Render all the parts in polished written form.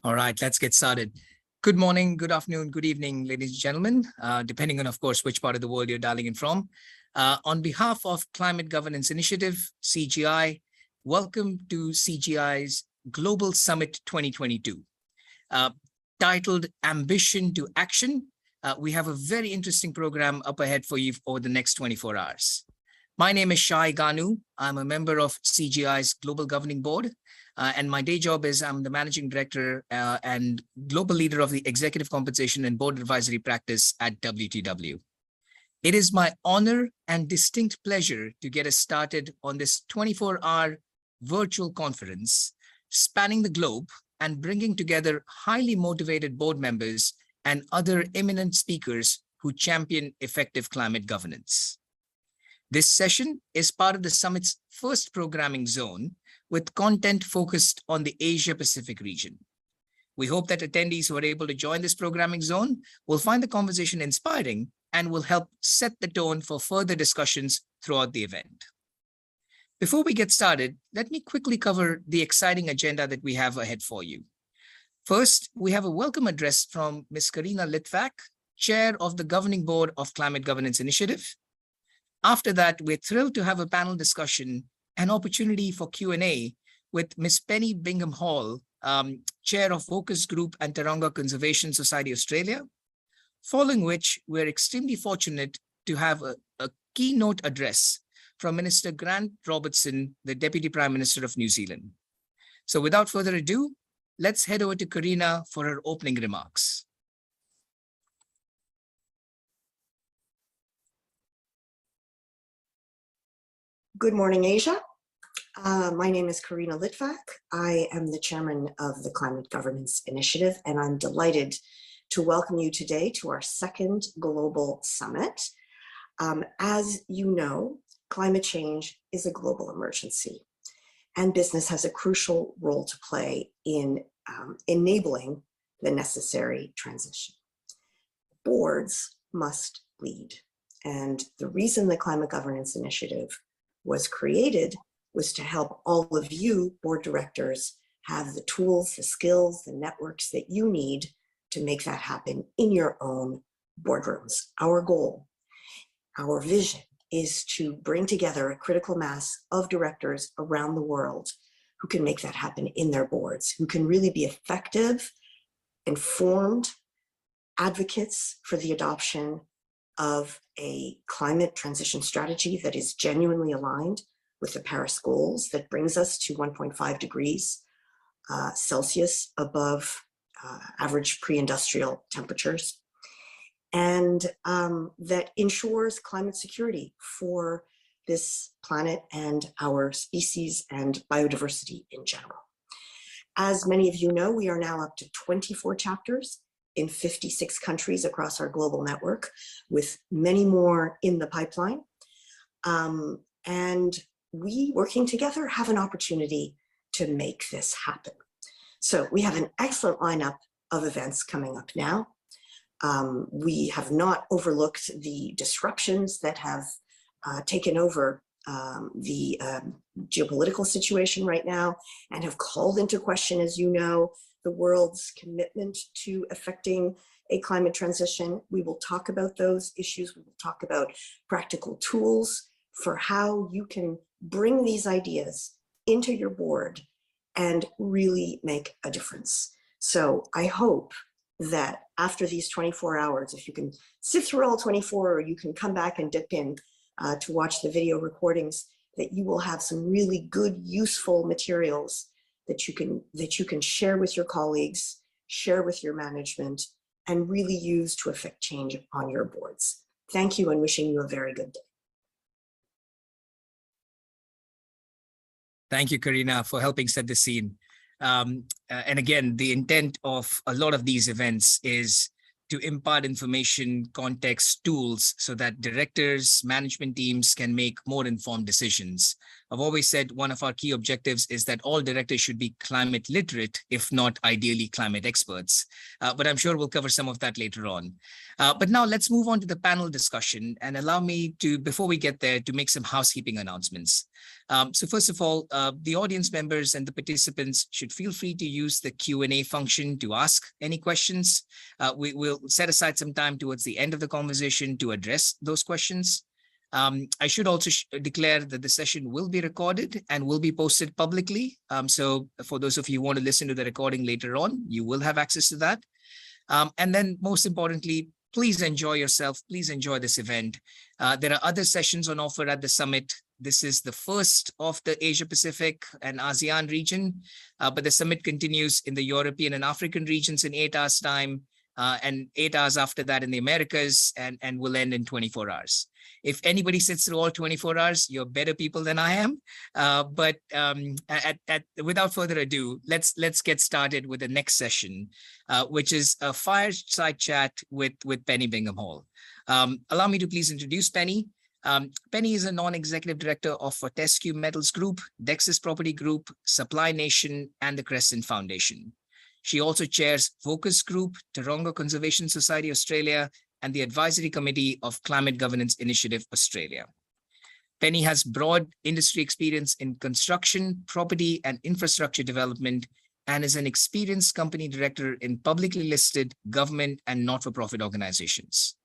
All right, let's get started. Good morning, good afternoon, good evening, ladies and gentlemen, depending on, of course, which part of the world you're dialing in from. On behalf of Climate Governance Initiative, CGI, welcome to CGI's Global Summit 2022. Titled Ambition to Action, we have a very interesting program up ahead for you over the next 24 hours. My name is Shai Ganu. I'm a member of CGI's Global Governing Board. And my day job is I'm the Managing Director and Global Leader of the Executive Compensation and Board Advisory Practice at WTW. It is my honor and distinct pleasure to get us started on this 24-hour virtual conference spanning the globe and bringing together highly motivated board members and other eminent speakers who champion effective climate governance. This session is part of the summit's first programming zone, with content focused on the Asia-Pacific region. We hope that attendees who are able to join this programming zone will find the conversation inspiring and will help set the tone for further discussions throughout the event. Before we get started, let me quickly cover the exciting agenda that we have ahead for you. First, we have a welcome address from Ms. Karina Litvak, Chair of the Governing Board of Climate Governance Initiative. After that, we're thrilled to have a panel discussion, an opportunity for Q&A with Ms. Penny Bingham Hall, Chair of Focus Group and Taronga Conservation Society Australia, following which we're extremely fortunate to have a keynote address from Minister Grant Robertson, the Deputy Prime Minister of New Zealand. So without further ado, let's head over to Karina for her opening remarks. Good morning, Asia. My name is Karina Litvak. I am the chairman of the Climate Governance Initiative, and I'm delighted to welcome you today to our second Global Summit. As you know, climate change is a global emergency, and business has a crucial role to play in enabling the necessary transition. Boards must lead, and the reason the Climate Governance Initiative was created was to help all of you board directors have the tools, the skills, the networks that you need to make that happen in your own boardrooms. Our goal, our vision is to bring together a critical mass of directors around the world who can make that happen in their boards, who can really be effective, informed advocates for the adoption of a climate transition strategy that is genuinely aligned with the Paris goals, that brings us to 1.5 degrees Celsius above average pre-industrial temperatures, and that ensures climate security for this planet and our species and biodiversity in general. As many of you know, we are now up to 24 chapters in 56 countries across our global network, with many more in the pipeline. And we, working together, have an opportunity to make this happen. So we have an excellent lineup of events coming up now. We have not overlooked the disruptions that have taken over the geopolitical situation right now and have called into question, as you know, the world's commitment to effecting a climate transition. We will talk about those issues. We will talk about practical tools for how you can bring these ideas into your board and really make a difference. So I hope that after these 24 hours, if you can sit through all 24, or you can come back and dip in to watch the video recordings, that you will have some really good, useful materials that you can share with your colleagues, share with your management, and really use to affect change on your boards. Thank you, and wishing you a very good day. Thank you, Karina, for helping set the scene. And again, the intent of a lot of these events is to impart information, context, tools, so that directors, management teams can make more informed decisions I've always said one of our key objectives is that all directors should be climate literate, if not ideally climate experts. But I'm sure we'll cover some of that later on. But now let's move on to the panel discussion, and allow me to, before we get there, to make some housekeeping announcements. So first of all, the audience members and the participants should feel free to use the Q&A function to ask any questions. We will set aside some time towards the end of the conversation to address those questions. I should also declare that the session will be recorded and will be posted publicly. So for those of you who want to listen to the recording later on, you will have access to that. And then most importantly, please enjoy yourself. Please enjoy this event. There are other sessions on offer at the summit. This is the first of the Asia Pacific and ASEAN region, but the summit continues in the European and African regions in 8 hours time, and 8 hours after that in the Americas, and will end in 24 hours. If anybody sits through all 24 hours, you're better people than I am. But without further ado, let's get started with the next session, which is a fireside chat with Penny Bingham Hall. Allow me to please introduce Penny. Penny is a non-executive director of Fortescue Metals Group, Dexus Property Group, Supply Nation, and the Crescent Foundation. She also chairs Focus Group, Taronga Conservation Society Australia, and the Advisory Committee of Climate Governance Initiative Australia. Penny has broad industry experience in construction, property, and infrastructure development, and is an experienced company director in publicly listed government and not-for-profit organizations.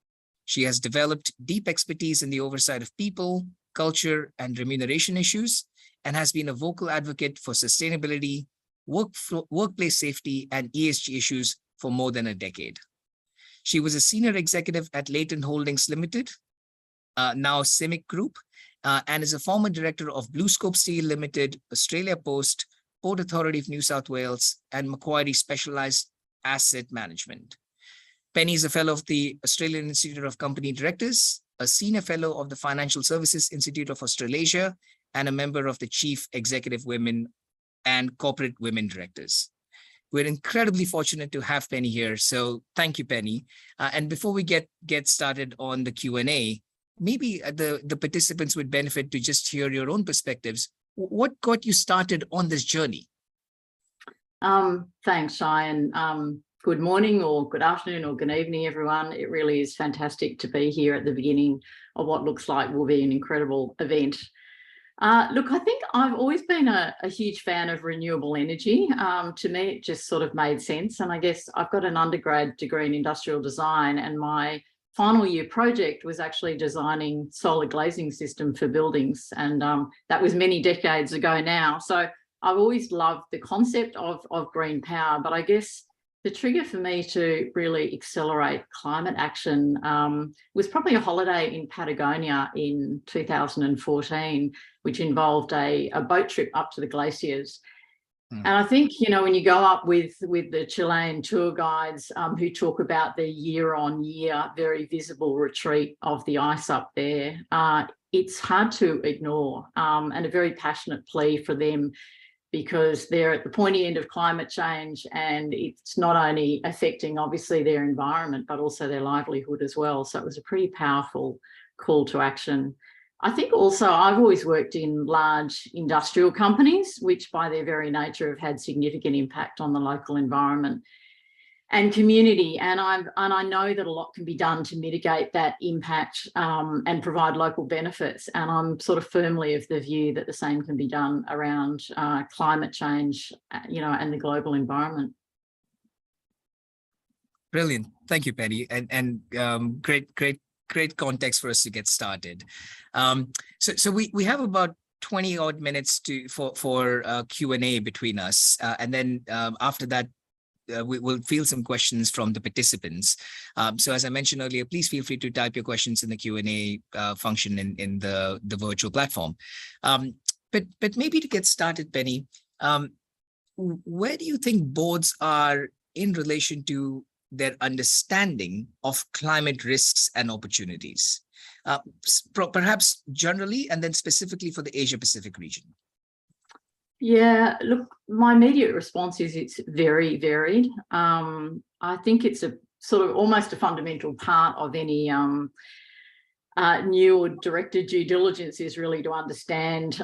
She has developed deep expertise in the oversight of people, culture, and remuneration issues, and has been a vocal advocate for sustainability, workplace safety, and ESG issues for more than a decade. She was a senior executive at Leighton Holdings Limited, now CIMIC Group, and is a former director of BlueScope Steel Limited, Australia Post, Port Authority of New South Wales, and Macquarie Specialized Asset Management. Penny is a fellow of the Australian Institute of Company Directors, a senior fellow of the Financial Services Institute of Australasia, and a member of the Chief Executive Women and Corporate Women Directors. We're incredibly fortunate to have Penny here, so thank you, Penny. And before we get started on the Q&A, maybe the participants would benefit to just hear your own perspectives. What got you started on this journey? Thanks, Cheyenne. Good morning or good afternoon or good evening, everyone. It really is fantastic to be here at the beginning of what looks like will be an incredible event. Look, I think I've always been a huge fan of renewable energy. To me, it just sort of made sense. And I guess I've got an undergrad degree in industrial design, and my final year project was actually designing solar glazing system for buildings. And that was many decades ago now. So I've always loved the concept of green power, but I guess the trigger for me to really accelerate climate action was probably a holiday in Patagonia in 2014, which involved a boat trip up to the glaciers. And I think, you know, when you go up with the Chilean tour guides who talk about the year-on-year very visible retreat of the ice up there, it's hard to ignore, and a very passionate plea for them, because they're at the pointy end of climate change, and it's not only affecting obviously their environment, but also their livelihood as well. So it was a pretty powerful call to action. I think also I've always worked in large industrial companies, which by their very nature have had significant impact on the local environment and community. And I know that a lot can be done to mitigate that impact and provide local benefits. And I'm sort of firmly of the view that the same can be done around climate change, you know, and the global environment. Brilliant. Thank you, Penny. And great context for us to get started. So we have about 20 odd minutes for Q&A between us. And then after that, we will field some questions from the participants. So as I mentioned earlier, please feel free to type your questions in the Q&A function in the virtual platform. But maybe to get started, Penny, where do you think boards are in relation to their understanding of climate risks and opportunities, perhaps generally, and then specifically for the Asia Pacific region? Yeah, look, my immediate response is it's very varied. I think it's a sort of almost a fundamental part of any new or director due diligence is really to understand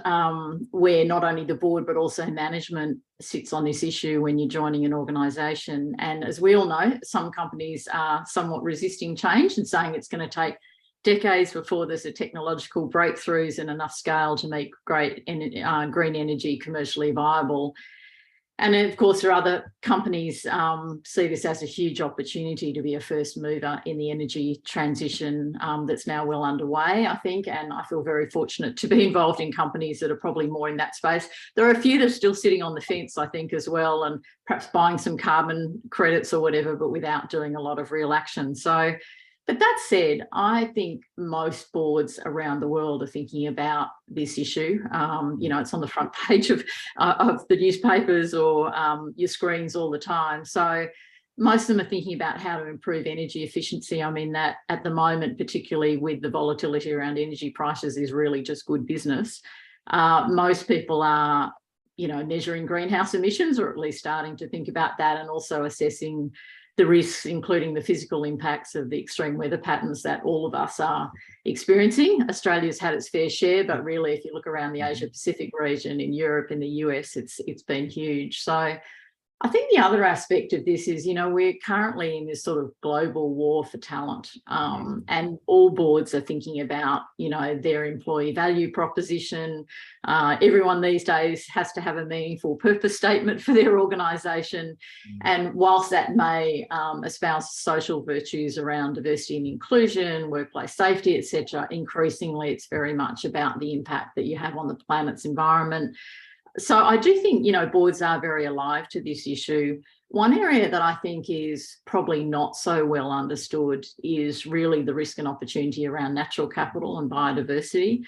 where not only the board but also management sits on this issue when you're joining an organisation. And as we all know, some companies are somewhat resisting change and saying it's going to take decades before there's a technological breakthroughs and enough scale to make great green energy commercially viable. And then, of course, there are other companies see this as a huge opportunity to be a first mover in the energy transition that's now well underway, I think. And I feel very fortunate to be involved in companies that are probably more in that space. There are a few that are still sitting on the fence, I think, as well, and perhaps buying some carbon credits or whatever, but without doing a lot of real action. So, but that said, I think most boards around the world are thinking about this issue. You know, it's on the front page of the newspapers or your screens all the time. So most of them are thinking about how to improve energy efficiency. I mean, that at the moment, particularly with the volatility around energy prices, is really just good business. Most people are, you know, measuring greenhouse emissions, or at least starting to think about that, and also assessing the risks, including the physical impacts of the extreme weather patterns that all of us are experiencing. Australia's had its fair share, but really, if you look around the Asia Pacific region, in Europe, in the US, it's been huge. So I think the other aspect of this is, you know, we're currently in this sort of global war for talent, and all boards are thinking about, you know, their employee value proposition. Everyone these days has to have a meaningful purpose statement for their organisation. And whilst that may espouse social virtues around diversity and inclusion, workplace safety, etc., increasingly it's very much about the impact that you have on the planet's environment. So I do think, you know, boards are very alive to this issue. One area that I think is probably not so well understood is really the risk and opportunity around natural capital and biodiversity.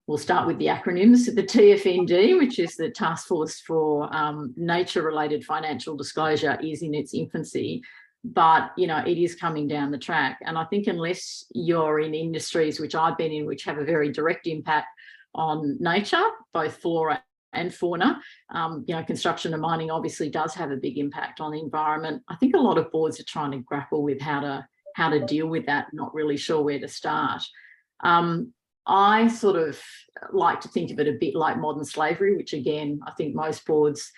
We'll start with the acronyms. The TFND, which is the Task Force for Nature-Related Financial Disclosure, is in its infancy, but, you know, it is coming down the track. And I think unless you're in industries, which I've been in, which have a very direct impact on nature, both flora and fauna. You know, construction and mining obviously does have a big impact on the environment. I think a lot of boards are trying to grapple with how to deal with that, not really sure where to start. I sort of like to think of it a bit like modern slavery, which again, I think most boards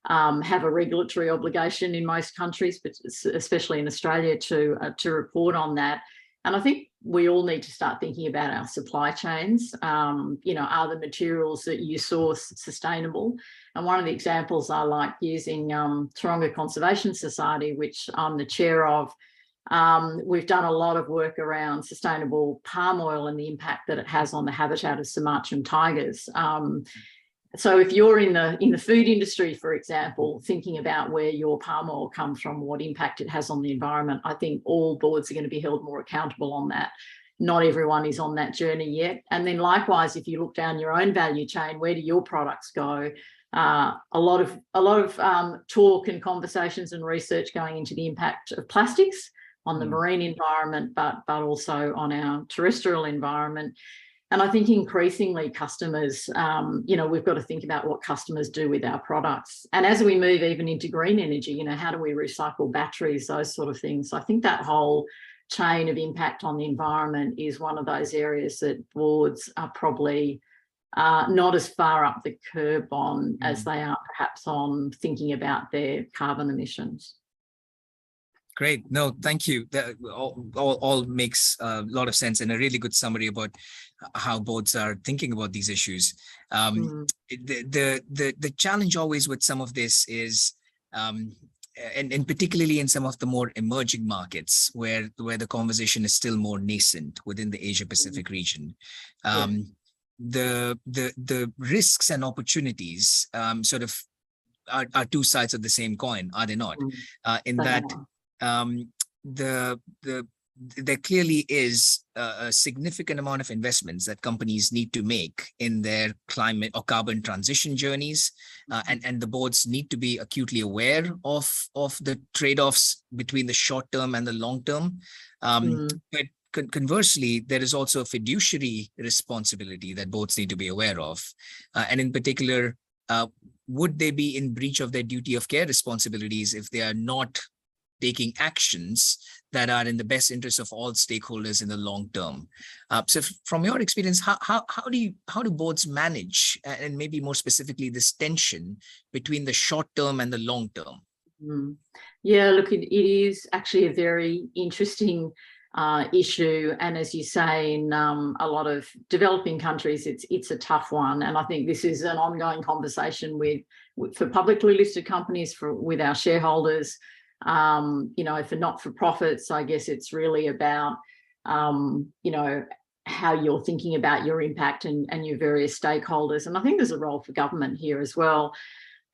have a regulatory obligation in most countries, but especially in Australia, to report on that. And I think we all need to start thinking about our supply chains. You know, are the materials that you source sustainable? And one of the examples I like using, Taronga Conservation Society, which I'm the chair of, we've done a lot of work around sustainable palm oil and the impact that it has on the habitat of Sumatran tigers. So if you're in the food industry, for example, thinking about where your palm oil comes from, what impact it has on the environment, I think all boards are going to be held more accountable on that. Not everyone is on that journey yet. And then likewise, if you look down your own value chain, where do your products go? A lot of talk and conversations and research going into the impact of plastics on the marine environment, but also on our terrestrial environment. And I think increasingly customers, you know, we've got to think about what customers do with our products. And as we move even into green energy, you know, how do we recycle batteries, those sort of things. So I think that whole chain of impact on the environment is one of those areas that boards are probably not as far up the curb on as they are perhaps on thinking about their carbon emissions. Great. No, thank you. That all makes a lot of sense, and a really good summary about how boards are thinking about these issues. The challenge always with some of this is, and particularly in some of the more emerging markets where the conversation is still more nascent within the Asia Pacific region, the risks and opportunities sort of are two sides of the same coin, are they not? In that. There clearly is a significant amount of investments that companies need to make in their climate or carbon transition journeys, and the boards need to be acutely aware of the trade-offs between the short term and the long term. But conversely, there is also a fiduciary responsibility that boards need to be aware of, and in particular, would they be in breach of their duty of care responsibilities if they are not taking actions that are in the best interest of all stakeholders in the long term. So from your experience, how do boards manage, and maybe more specifically, this tension between the short term and the long term? Yeah, look, it is actually a very interesting issue, and as you say, in a lot of developing countries, it's a tough one. And I think this is an ongoing conversation for publicly listed companies, with our shareholders, you know, for not-for-profits. I guess it's really about you know, how you're thinking about your impact and your various stakeholders. And I think there's a role for government here as well.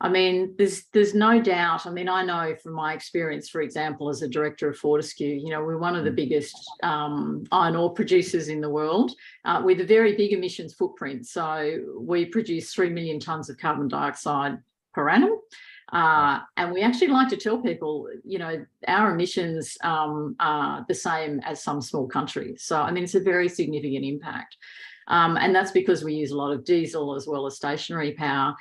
I mean, there's no doubt. I mean, I know from my experience, for example, as a director of Fortescue, you know, we're one of the biggest iron ore producers in the world, with a very big emissions footprint. So we produce 3 million tonnes of carbon dioxide per annum. And we actually like to tell people, you know, our emissions are the same as some small countries. So, I mean, it's a very significant impact. And that's because we use a lot of diesel as well as stationary power.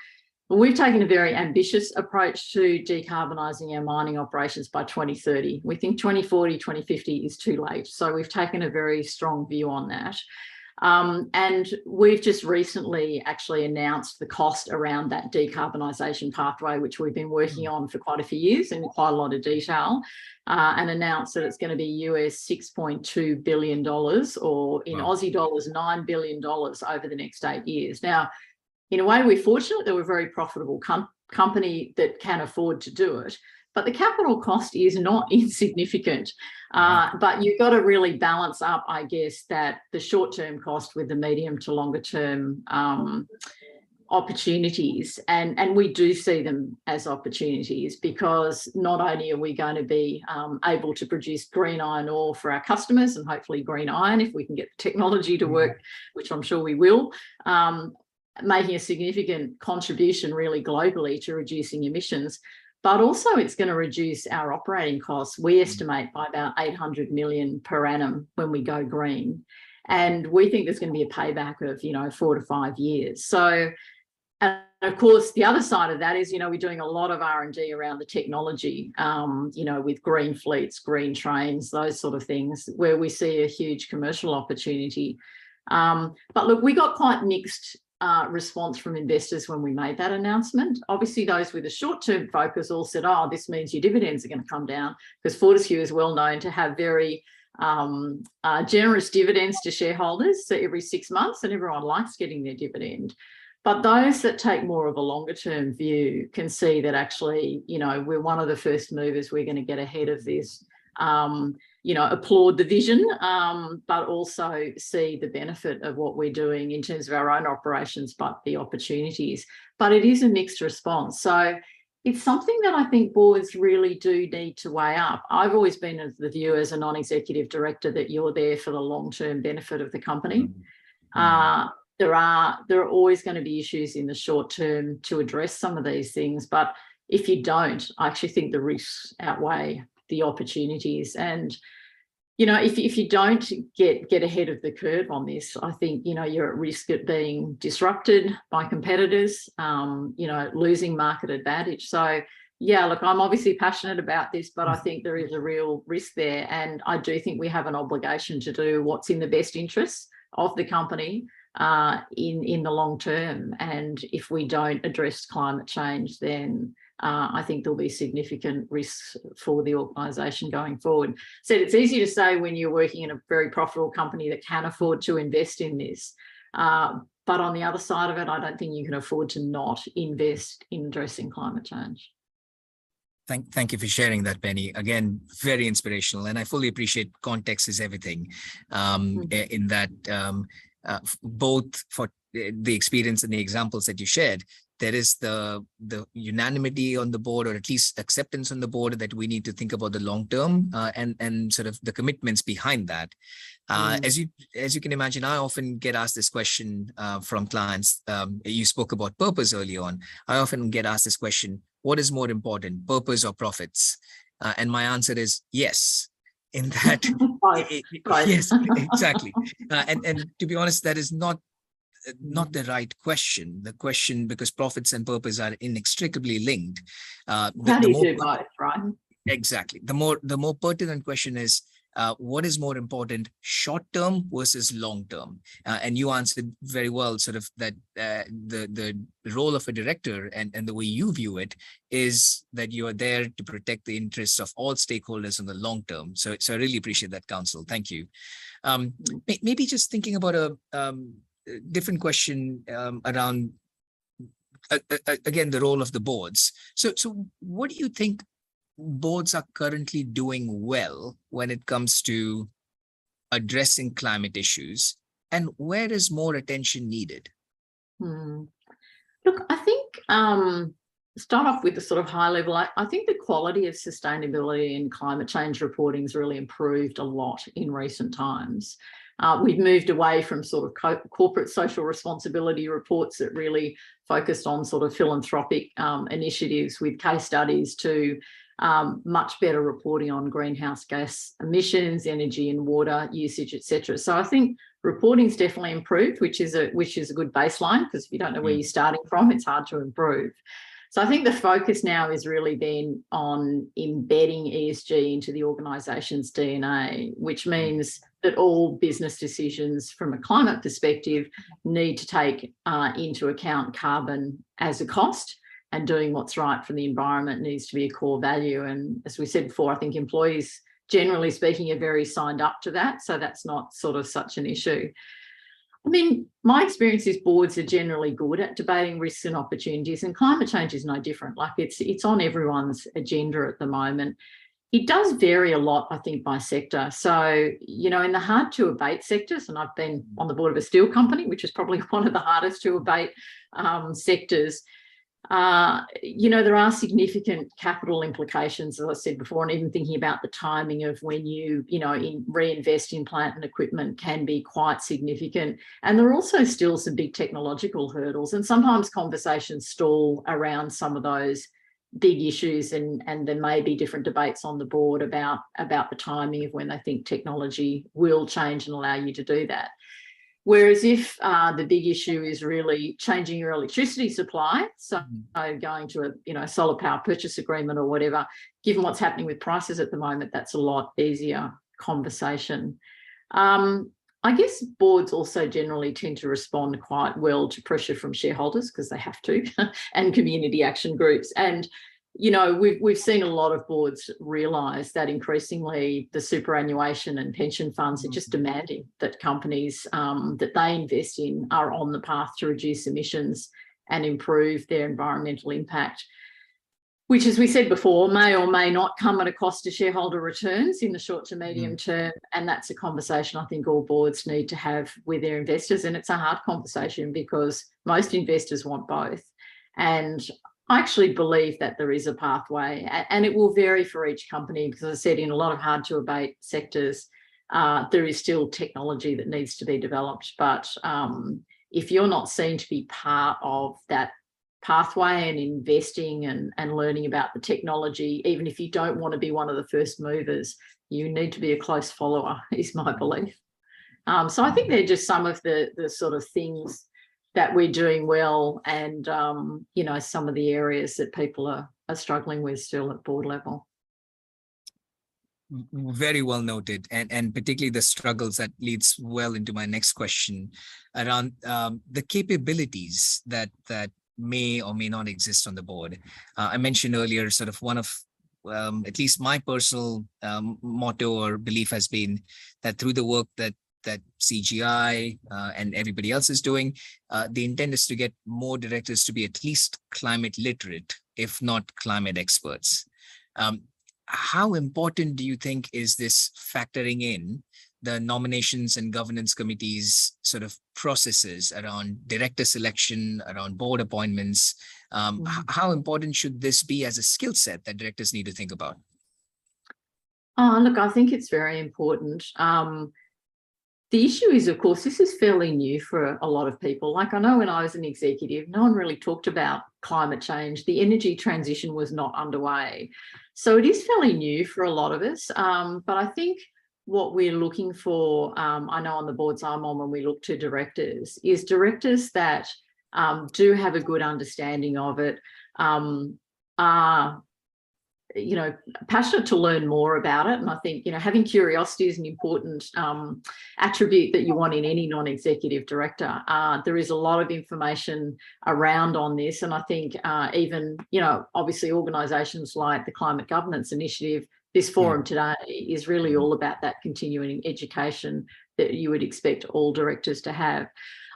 We've taken a very ambitious approach to decarbonising our mining operations by 2030. We think 2040, 2050 is too late. So we've taken a very strong view on that. And we've just recently actually announced the cost around that decarbonisation pathway, which we've been working on for quite a few years in quite a lot of detail, and announced that it's going to be $6.2 billion, or in Aussie dollars, $9 billion over the next 8 years. Now, in a way, we're fortunate that we're a very profitable company that can afford to do it, but the capital cost is not insignificant. But you've got to really balance up, I guess, that the short-term cost with the medium to longer-term opportunities. And we do see them as opportunities, because not only are we going to be able to produce green iron ore for our customers, and hopefully green iron if we can get the technology to work, which I'm sure we will, making a significant contribution really globally to reducing emissions, but also it's going to reduce our operating costs. We estimate by about 800 million per annum when we go green. And we think there's going to be a payback of, you know, 4 to 5 years. So, and of course, the other side of that is, you know, we're doing a lot of R&D around the technology, you know, with green fleets, green trains, those sort of things, where we see a huge commercial opportunity. But look, we got quite mixed response from investors when we made that announcement. Obviously, those with a short-term focus all said, oh, this means your dividends are going to come down, because Fortescue is well known to have very generous dividends to shareholders, so every 6 months, and everyone likes getting their dividend. But those that take more of a longer-term view can see that actually, you know, we're one of the first movers. We're going to get ahead of this. You know, applaud the vision, but also see the benefit of what we're doing in terms of our own operations, but the opportunities. But it is a mixed response. So it's something that I think boards really do need to weigh up. I've always been of the view as a non-executive director that you're there for the long-term benefit of the company. There are always going to be issues in the short term to address some of these things. But if you don't, I actually think the risks outweigh the opportunities. And, you know, if you don't get ahead of the curve on this, I think, you know, you're at risk of being disrupted by competitors, you know, losing market advantage. So, yeah, look, I'm obviously passionate about this, but I think there is a real risk there. And I do think we have an obligation to do what's in the best interests of the company in the long term. And if we don't address climate change, then I think there'll be significant risks for the organisation going forward. So it's easy to say when you're working in a very profitable company that can afford to invest in this. But on the other side of it, I don't think you can afford to not invest in addressing climate change. Thank you for sharing that, Penny. Again, very inspirational. And I fully appreciate context is everything, in that both for the experience and the examples that you shared, there is the unanimity on the board, or at least acceptance on the board, that we need to think about the long term, and sort of the commitments behind that. As you can imagine, I often get asked this question from clients. You spoke about purpose early on. I often get asked this question: what is more important, purpose or profits? And my answer is yes. In that, yes, exactly. And to be honest, that is not the right question. The question, because profits and purpose are inextricably linked. How do you do both, right? Exactly. The more pertinent question is, what is more important, short term versus long term? And you answered very well, sort of that the role of a director and the way you view it is that you are there to protect the interests of all stakeholders in the long term. So I really appreciate that counsel. Thank you. Maybe just thinking about a different question around again the role of the boards. So what do you think boards are currently doing well when it comes to addressing climate issues, and where is more attention needed? Look, I think start off with the sort of high level. I think the quality of sustainability and climate change reporting has really improved a lot in recent times. We've moved away from sort of corporate social responsibility reports that really focused on sort of philanthropic initiatives with case studies to much better reporting on greenhouse gas emissions, energy and water usage, etc. So I think reporting's definitely improved, which is a good baseline, because if you don't know where you're starting from, it's hard to improve. So I think the focus now is really been on embedding ESG into the organisation's DNA, which means that all business decisions from a climate perspective need to take into account carbon as a cost, and doing what's right for the environment needs to be a core value. And as we said before, I think employees, generally speaking, are very signed up to that. So that's not sort of such an issue. I mean, my experience is boards are generally good at debating risks and opportunities, and climate change is no different. Like it's on everyone's agenda at the moment. It does vary a lot, I think, by sector. So, you know, in the hard to abate sectors, and I've been on the board of a steel company, which is probably one of the hardest to abate sectors, you know, there are significant capital implications, as I said before, and even thinking about the timing of when you reinvest in plant and equipment can be quite significant. And there are also still some big technological hurdles, and sometimes conversations stall around some of those big issues, and there may be different debates on the board about the timing of when they think technology will change and allow you to do that. Whereas if the big issue is really changing your electricity supply, so going to a solar power purchase agreement or whatever, given what's happening with prices at the moment, that's a lot easier conversation. I guess boards also generally tend to respond quite well to pressure from shareholders, because they have to, and community action groups. And you know, we've seen a lot of boards realise that increasingly the superannuation and pension funds are just demanding that companies that they invest in are on the path to reduce emissions and improve their environmental impact, which, as we said before, may or may not come at a cost to shareholder returns in the short to medium term. And that's a conversation I think all boards need to have with their investors. And it's a hard conversation because most investors want both. And I actually believe that there is a pathway, and it will vary for each company, because as I said, in a lot of hard to abate sectors, there is still technology that needs to be developed. But if you're not seen to be part of that pathway and investing and learning about the technology, even if you don't want to be one of the first movers, you need to be a close follower, is my belief. So I think they're just some of the sort of things that we're doing well, and you know, some of the areas that people are struggling with still at board level. Very well noted, and particularly the struggles that leads well into my next question around the capabilities that may or may not exist on the board. I mentioned earlier, sort of one of at least my personal motto or belief has been that through the work that CGI and everybody else is doing, the intent is to get more directors to be at least climate literate, if not climate experts. How important do you think is this factoring in the nominations and governance committees sort of processes around director selection, around board appointments? How important should this be as a skill set that directors need to think about? Look, I think it's very important. The issue is, of course, this is fairly new for a lot of people. Like, I know when I was an executive, no one really talked about climate change. The energy transition was not underway. So it is fairly new for a lot of us. But I think what we're looking for, I know on the boards I'm on when we look to directors, is directors that do have a good understanding of it, are passionate to learn more about it. And I think, having curiosity is an important attribute that you want in any non-executive director. There is a lot of information around on this. And I think even, obviously organisations like the Climate Governance Initiative, this forum today is really all about that continuing education that you would expect all directors to have.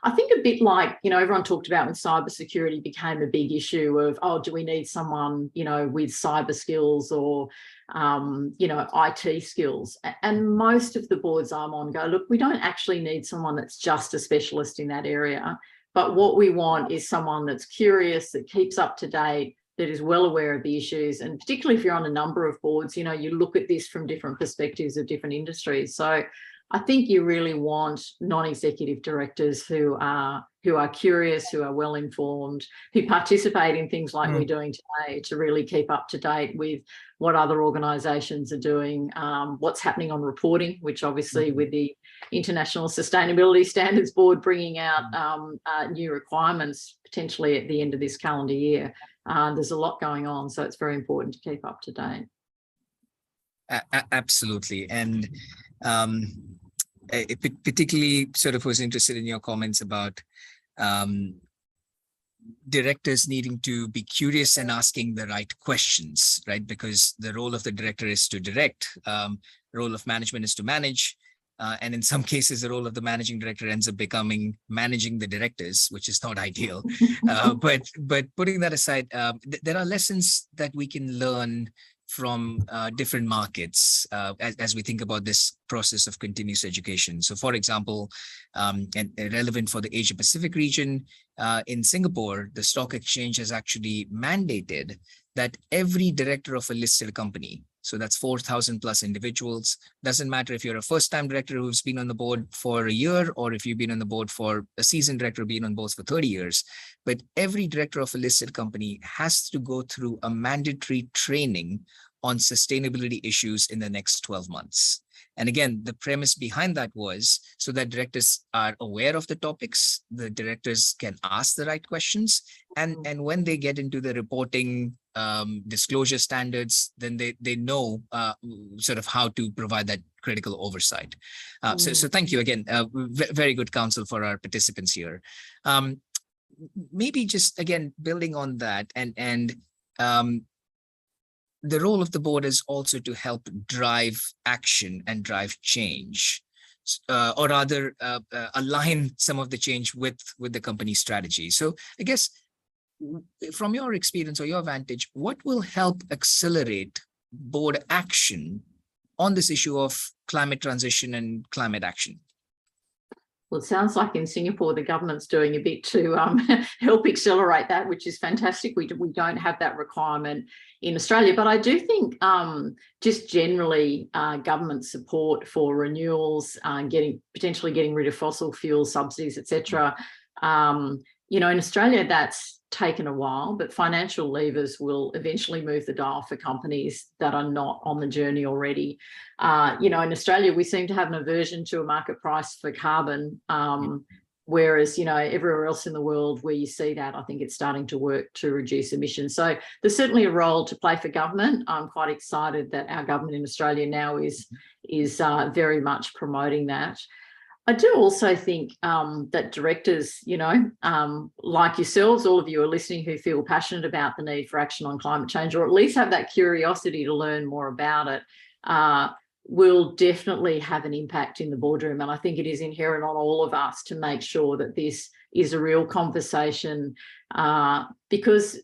I think a bit like, everyone talked about when cybersecurity became a big issue of, oh, do we need someone, with cyber skills or, IT skills? And most of the boards I'm on go, look, we don't actually need someone that's just a specialist in that area. But what we want is someone that's curious, that keeps up to date, that is well aware of the issues. And particularly if you're on a number of boards, you look at this from different perspectives of different industries. So I think you really want non-executive directors who are curious, who are well informed, who participate in things like we're doing today to really keep up to date with what other organisations are doing, what's happening on reporting, which obviously with the International Sustainability Standards Board bringing out new requirements potentially at the end of this calendar year. There's a lot going on, so it's very important to keep up to date. Absolutely. And particularly sort of was interested in your comments about directors needing to be curious and asking the right questions, right? Because the role of the director is to direct, the role of management is to manage. And in some cases, the role of the managing director ends up becoming managing the directors, which is not ideal. But putting that aside, there are lessons that we can learn from different markets as we think about this process of continuous education. So for example, and relevant for the Asia Pacific region, in Singapore, the stock exchange has actually mandated that every director of a listed company, so that's 4,000 plus individuals, doesn't matter if you're a first-time director who's been on the board for a year, or if you've been on the board for a seasoned director been on boards for 30 years, but every director of a listed company has to go through a mandatory training on sustainability issues in the next 12 months. And again, the premise behind that was so that directors are aware of the topics, the directors can ask the right questions, and when they get into the reporting disclosure standards, then they know sort of how to provide that critical oversight. So thank you again. Very good counsel for our participants here. Maybe just again building on that, and the role of the board is also to help drive action and drive change, or rather align some of the change with the company's strategy. So I guess from your experience or your vantage, what will help accelerate board action on this issue of climate transition and climate action? Well, it sounds like in Singapore, the government's doing a bit to help accelerate that, which is fantastic. We don't have that requirement in Australia, but I do think just generally government support for renewals, potentially getting rid of fossil fuel subsidies, etc. In Australia, that's taken a while, but financial levers will eventually move the dial for companies that are not on the journey already. In Australia, we seem to have an aversion to a market price for carbon, whereas, everywhere else in the world where you see that, I think it's starting to work to reduce emissions. So there's certainly a role to play for government. I'm quite excited that our government in Australia now is very much promoting that. I do also think that directors, like yourselves, all of you are listening who feel passionate about the need for action on climate change, or at least have that curiosity to learn more about it, will definitely have an impact in the boardroom. And I think it is inherent on all of us to make sure that this is a real conversation, because,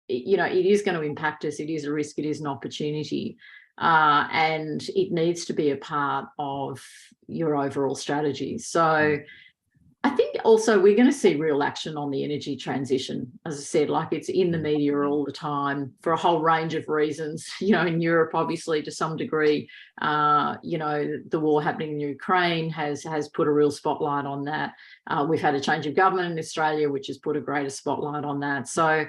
it is going to impact us. It is a risk. It is an opportunity. And it needs to be a part of your overall strategy. So I think also we're going to see real action on the energy transition. As I said, like it's in the media all the time for a whole range of reasons. In Europe, obviously, to some degree, the war happening in Ukraine has put a real spotlight on that. We've had a change of government in Australia, which has put a greater spotlight on that. So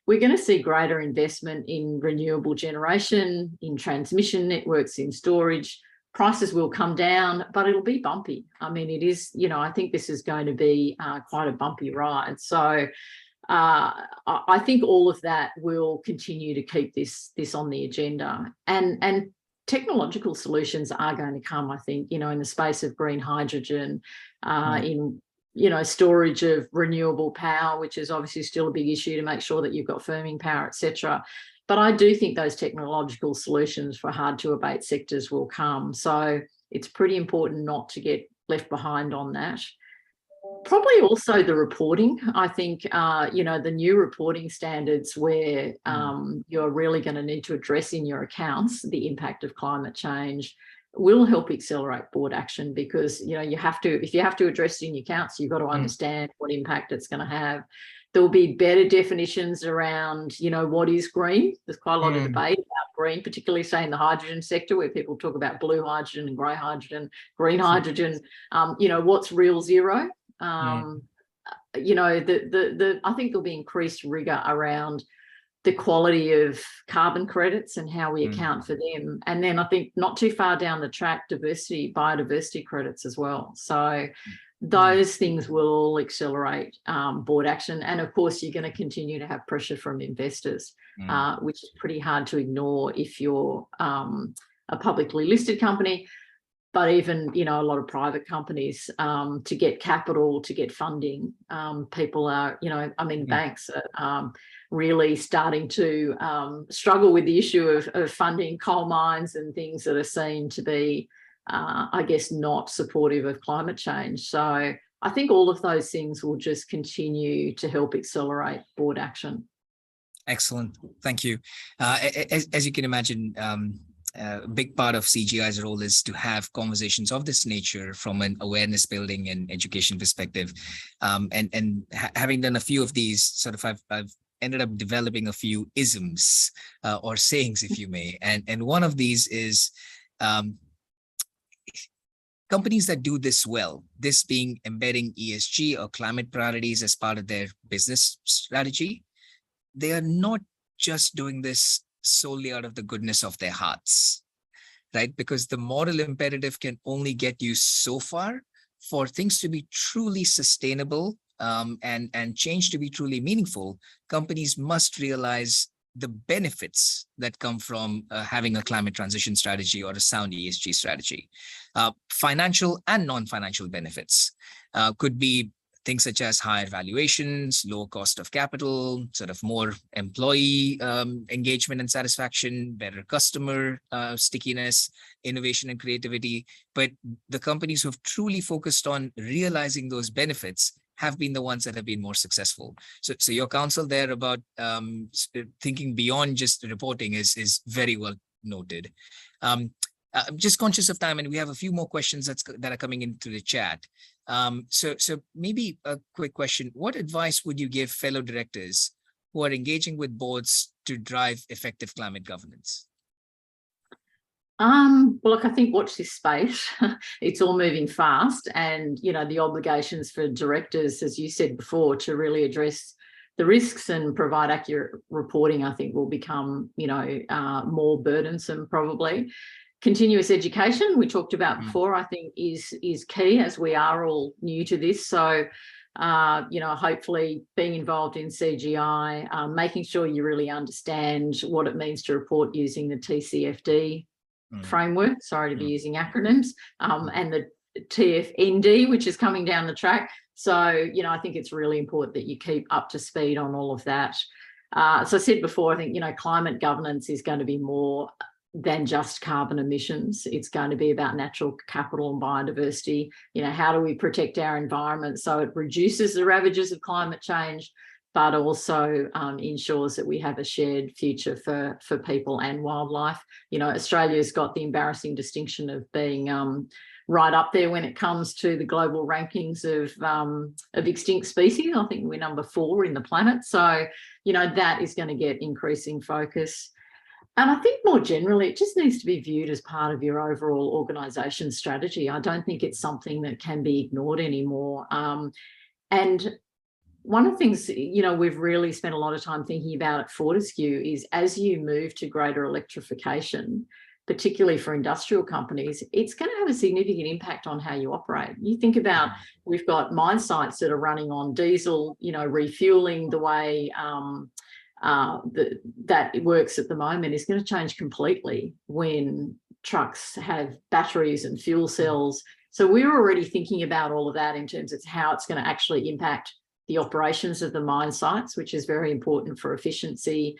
we're going to see greater investment in renewable generation, in transmission networks, in storage. Prices will come down, but it'll be bumpy. I mean, it is, I think this is going to be quite a bumpy ride. So I think all of that will continue to keep this on the agenda, and technological solutions are going to come, I think, in the space of green hydrogen, in storage of renewable power, which is obviously still a big issue to make sure that you've got firming power, etc. But I do think those technological solutions for hard to abate sectors will come. So it's pretty important not to get left behind on that. Probably also the reporting. I think, the new reporting standards where you're really going to need to address in your accounts the impact of climate change will help accelerate board action, because, if you have to address it in your accounts, you've got to understand what impact it's going to have. There will be better definitions around, what is green. There's quite a lot of debate about green, particularly say in the hydrogen sector, where people talk about blue hydrogen and grey hydrogen, green hydrogen. What's real zero? I think there'll be increased rigor around the quality of carbon credits and how we account for them. And then I think not too far down the track, biodiversity credits as well. So those things will all accelerate board action. And of course, you're going to continue to have pressure from investors, which is pretty hard to ignore if you're a publicly listed company. But even, a lot of private companies, to get capital, to get funding, people are, banks are really starting to struggle with the issue of funding coal mines and things that are seen to be, not supportive of climate change. So I think all of those things will just continue to help accelerate board action. Excellent. Thank you. As you can imagine, a big part of CGI's role is to have conversations of this nature from an awareness building and education perspective. Having done a few of these, I've ended up developing a few isms or sayings, if you may. And one of these is companies that do this well, this being embedding ESG or climate priorities as part of their business strategy, they are not just doing this solely out of the goodness of their hearts, right? Because the moral imperative can only get you so far. For things to be truly sustainable and change to be truly meaningful, companies must realize the benefits that come from having a climate transition strategy or a sound ESG strategy. Financial and non-financial benefits could be things such as higher valuations, lower cost of capital, more employee engagement and satisfaction, better customer stickiness, innovation and creativity. But the companies who have truly focused on realizing those benefits have been the ones that have been more successful. So your counsel there about thinking beyond just reporting is very well noted. I'm just conscious of time, and we have a few more questions that are coming into the chat. So maybe a quick question. What advice would you give fellow directors who are engaging with boards to drive effective climate governance? Well, look, I think watch this space. It's all moving fast, and the obligations for directors, as you said before, to really address the risks and provide accurate reporting, I think will become more burdensome probably. Continuous education, we talked about before, I think is key, as we are all new to this. So hopefully being involved in CGI, making sure you really understand what it means to report using the TCFD framework, sorry to be using acronyms, and the TFND, which is coming down the track. So, I think it's really important that you keep up to speed on all of that. As I said before, I think, climate governance is going to be more than just carbon emissions. It's going to be about natural capital and biodiversity. How do we protect our environment so it reduces the ravages of climate change, but also ensures that we have a shared future for people and wildlife. Australia's got the embarrassing distinction of being right up there when it comes to the global rankings of extinct species. I think we're number 4 in the planet. So, that is going to get increasing focus. And I think more generally, it just needs to be viewed as part of your overall organisation strategy. I don't think it's something that can be ignored anymore. And one of the things, we've really spent a lot of time thinking about at Fortescue is as you move to greater electrification, particularly for industrial companies, it's going to have a significant impact on how you operate. You think about, we've got mine sites that are running on diesel, you know, refueling the way that it works at the moment is going to change completely when trucks have batteries and fuel cells. So we're already thinking about all of that in terms of how it's going to actually impact the operations of the mine sites, which is very important for efficiency.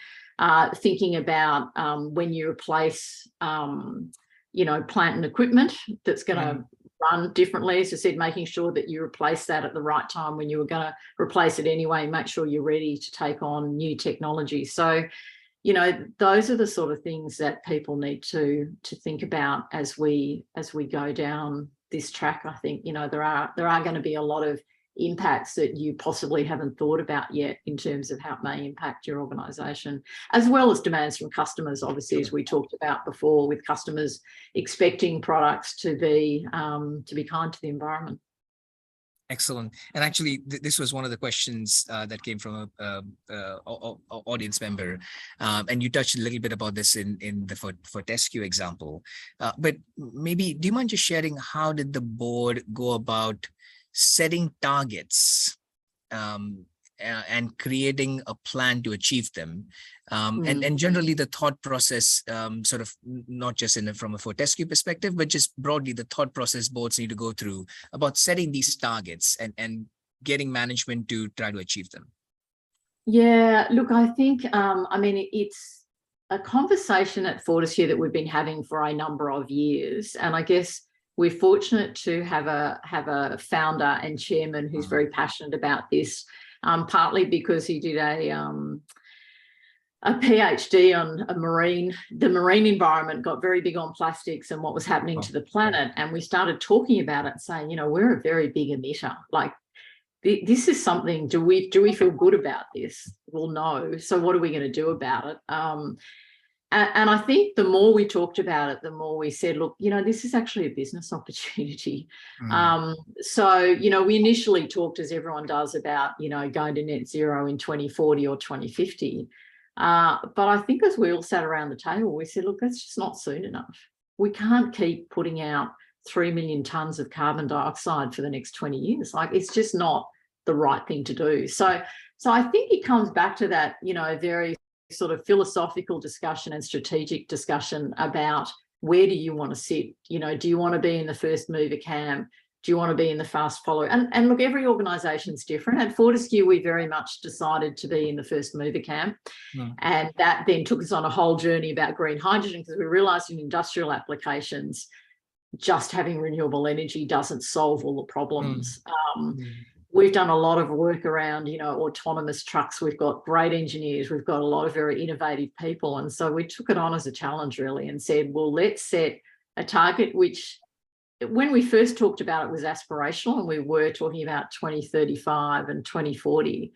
Thinking about when you replace, you know, plant and equipment that's going to run differently. As I said, making sure that you replace that at the right time when you were going to replace it anyway, make sure you're ready to take on new technology. So, you know, those are the sort of things that people need to think about as we go down this track. I think, you know, there are going to be a lot of impacts that you possibly haven't thought about yet in terms of how it may impact your organisation, as well as demands from customers, obviously, as we talked about before, with customers expecting products to be kind to the environment. Excellent. And actually, this was one of the questions that came from a audience member, and you touched a little bit about this in the Fortescue example. But maybe, do you mind just sharing how did the board go about setting targets and creating a plan to achieve them, and generally the thought process, sort of not just from a Fortescue perspective, but just broadly the thought process boards need to go through about setting these targets and getting management to try to achieve them? Yeah, look, I think, I mean, it's a conversation at Fortescue that we've been having for a number of years, and I guess we're fortunate to have a founder and chairman who's very passionate about this, partly because he did a PhD on the marine environment, got very big on plastics and what was happening to the planet. And we started talking about it, saying, you know, we're a very big emitter. Like, this is something, do we feel good about this? Well, no. So what are we going to do about it? And I think the more we talked about it, the more we said, look, you know, this is actually a business opportunity. So, you know, we initially talked, as everyone does, about, you know, going to net zero in 2040 or 2050. But I think as we all sat around the table, we said, look, that's just not soon enough. We can't keep putting out 3 million tonnes of carbon dioxide for the next 20 years. Like, it's just not the right thing to do. So I think it comes back to that, you know, very sort of philosophical discussion and strategic discussion about where do you want to sit? You know, do you want to be in the first mover camp? Do you want to be in the fast follower? And look, every organisation's different. At Fortescue, we very much decided to be in the first mover camp. And that then took us on a whole journey about green hydrogen, because we realised in industrial applications, just having renewable energy doesn't solve all the problems. We've done a lot of work around, you know, autonomous trucks. We've got great engineers. We've got a lot of very innovative people. And so we took it on as a challenge, really, and said, well, let's set a target, which when we first talked about it was aspirational, and we were talking about 2035 and 2040.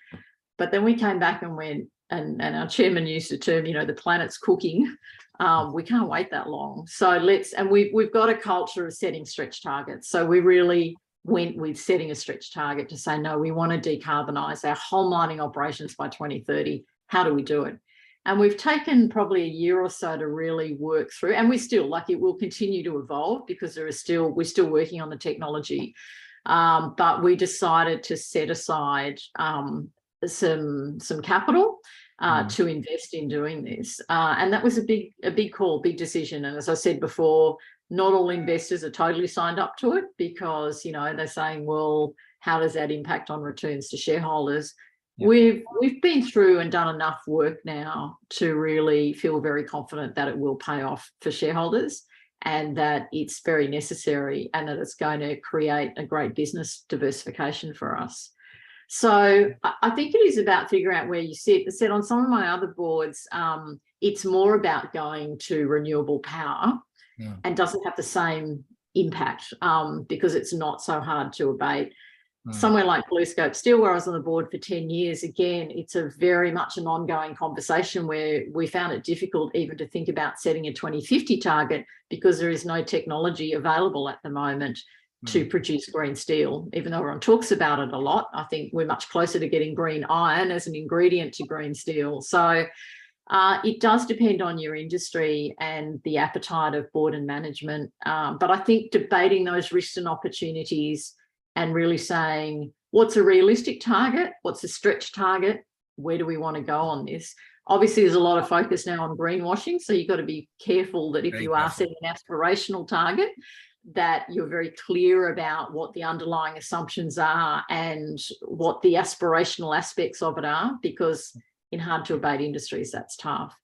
But then we came back and went, and our chairman used the term, you know, the planet's cooking. We can't wait that long. So and we've got a culture of setting stretch targets. So we really went with setting a stretch target to say, no, we want to decarbonise our whole mining operations by 2030. How do we do it? And we've taken probably a year or so to really work through, and we still, like, it will continue to evolve because we're still working on the technology. But we decided to set aside some capital to invest in doing this. And that was a big call, big decision. And as I said before, not all investors are totally signed up to it because, you know, they're saying, well, how does that impact on returns to shareholders? We've been through and done enough work now to really feel very confident that it will pay off for shareholders and that it's very necessary and that it's going to create a great business diversification for us. So I think it is about figuring out where you sit. As I said, on some of my other boards, it's more about going to renewable power and doesn't have the same impact because it's not so hard to abate. Somewhere like BlueScope Steel, where I was on the board for 10 years, again, it's a very much an ongoing conversation where we found it difficult even to think about setting a 2050 target because there is no technology available at the moment to produce green steel. Even though everyone talks about it a lot, I think we're much closer to getting green iron as an ingredient to green steel. So It does depend on your industry and the appetite of board and management. But I think debating those risks and opportunities and really saying, what's a realistic target? What's a stretch target? Where do we want to go on this? Obviously, there's a lot of focus now on greenwashing. So you've got to be careful that if you are setting an aspirational target, that you're very clear about what the underlying assumptions are and what the aspirational aspects of it are, because in hard to abate industries, that's tough.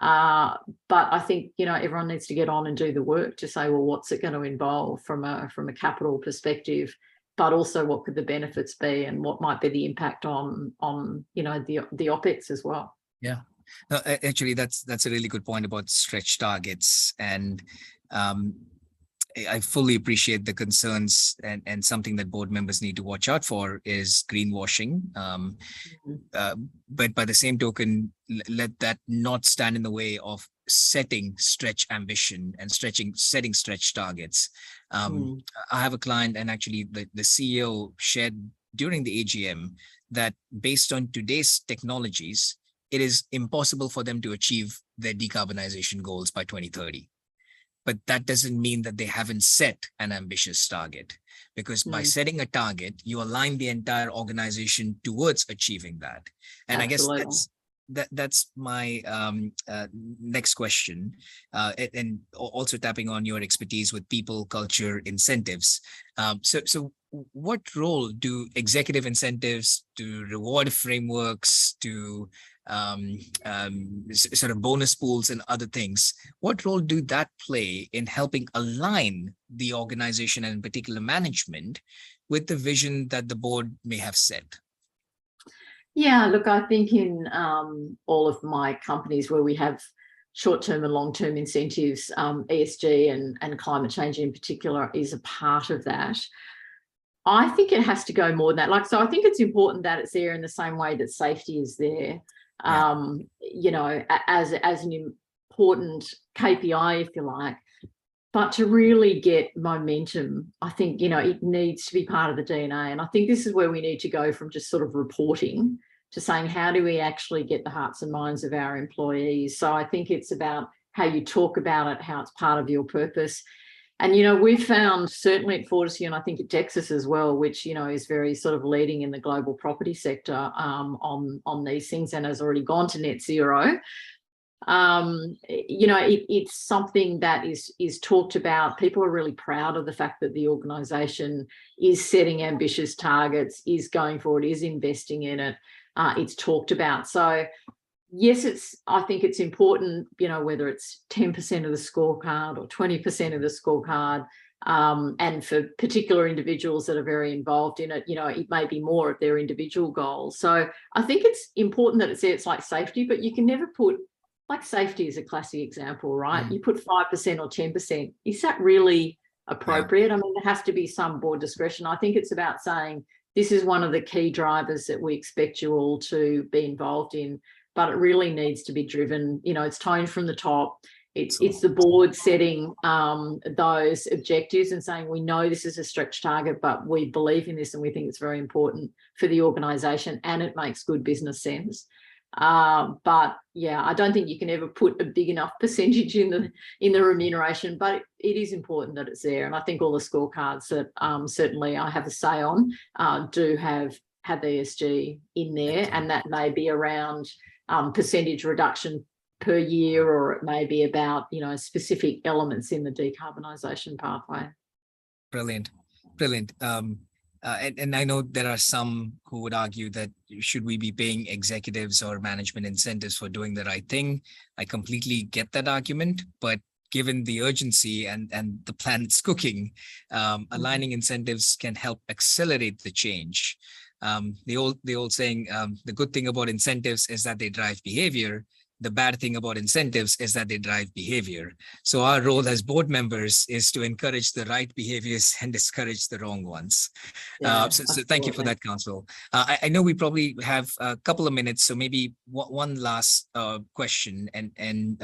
But I think, everyone needs to get on and do the work to say, well, what's it going to involve from a capital perspective, but also what could the benefits be and what might be the impact on the OPEX as well. Yeah, no, actually, that's a really good point about stretch targets. And I fully appreciate the concerns, and something that board members need to watch out for is greenwashing. But by the same token, let that not stand in the way of setting stretch ambition and setting stretch targets. I have a client, and actually the CEO shared during the AGM that based on today's technologies, it is impossible for them to achieve their decarbonization goals by 2030. But that doesn't mean that they haven't set an ambitious target, because by setting a target, you align the entire organization towards achieving that. And Absolutely. I guess that's my next question, and also tapping on your expertise with people, culture, incentives. So what role do executive incentives, to reward frameworks, to sort of bonus pools and other things, what role do that play in helping align the organization and in particular management with the vision that the board may have set? Yeah, look, I think in all of my companies where we have short-term and long-term incentives, ESG and climate change in particular is a part of that. I think it has to go more than that. So I think it's important that it's there in the same way that safety is there, as an important KPI, if you like. But to really get momentum, I think, it needs to be part of the DNA. And I think this is where we need to go from just sort of reporting to saying, how do we actually get the hearts and minds of our employees? So I think it's about how you talk about it, how it's part of your purpose. And, we've found certainly at Fortescue, and I think at Texas as well, which, is very sort of leading in the global property sector on these things and has already gone to net zero. It's something that is talked about. People are really proud of the fact that the organisation is setting ambitious targets, is going forward, is investing in it. It's talked about. So yes, I think it's important, whether it's 10% of the scorecard or 20% of the scorecard, and for particular individuals that are very involved in it, it may be more of their individual goals. So I think it's important that it's like safety, but you can never put, like safety is a classic example, right? You put 5% or 10%. Is that really appropriate? I mean, there has to be some board discretion. I think it's about saying this is one of the key drivers that we expect you all to be involved in, but it really needs to be driven. It's toned from the top. It's the board setting those objectives and saying, we know this is a stretch target, but we believe in this and we think it's very important for the organisation and it makes good business sense. But yeah, I don't think you can ever put a big enough percentage in the remuneration, but it is important that it's there. And I think all the scorecards that certainly I have a say on do have ESG in there, and that may be around percentage reduction per year, or it may be about specific elements in the decarbonisation pathway. Brilliant. And I know there are some who would argue that should we be paying executives or management incentives for doing the right thing? I completely get that argument, but given the urgency and the plan it's cooking, aligning incentives can help accelerate the change. The old saying, the good thing about incentives is that they drive behavior. The bad thing about incentives is that they drive behavior. So our role as board members is to encourage the right behaviors and discourage the wrong ones. Yeah, so thank you for that, Council. I know we probably have a couple of minutes, so maybe one last question. And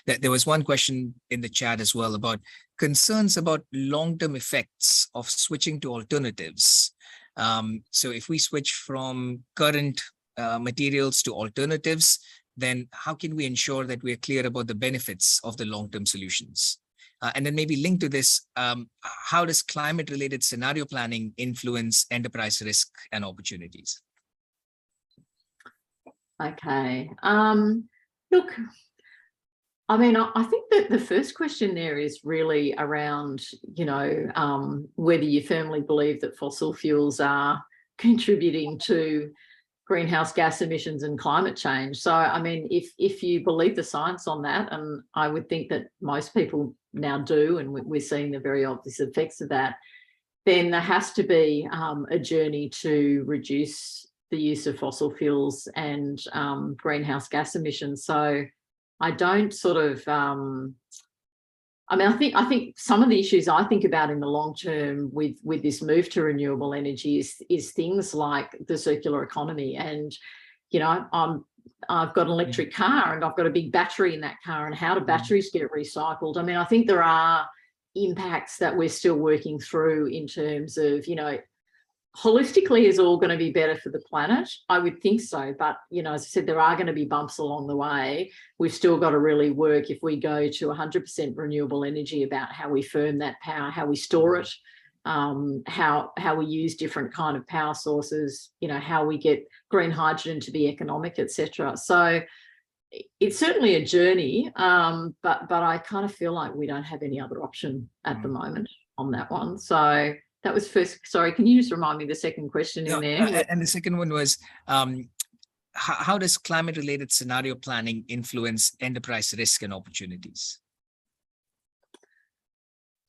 there was one question in the chat as well about concerns about long-term effects of switching to alternatives. So if we switch from current materials to alternatives, then how can we ensure that we're clear about the benefits of the long-term solutions? And then maybe linked to this, how does climate-related scenario planning influence enterprise risk and opportunities? Okay. Look, I mean, I think that the first question there is really around, whether you firmly believe that fossil fuels are contributing to greenhouse gas emissions and climate change. So, I mean, if you believe the science on that, and I would think that most people now do, and we're seeing the very obvious effects of that, then there has to be a journey to reduce the use of fossil fuels and greenhouse gas emissions. So I don't sort of, I think some of the issues I think about in the long term with this move to renewable energy is things like the circular economy. And, I've got an electric car and I've got a big battery in that car, and how do batteries get recycled? I mean, I think there are impacts that we're still working through in terms of, holistically is all going to be better for the planet. I would think so. But, as I said, there are going to be bumps along the way. We've still got to really work, if we go to 100% renewable energy, about how we firm that power, how we store it, how we use different kind of power sources, how we get green hydrogen to be economic, etc. So it's certainly a journey, but I kind of feel like we don't have any other option at the moment on that one. So that was first. Sorry, can you just remind me the second question in there? And the second one was, how does climate-related scenario planning influence enterprise risk and opportunities?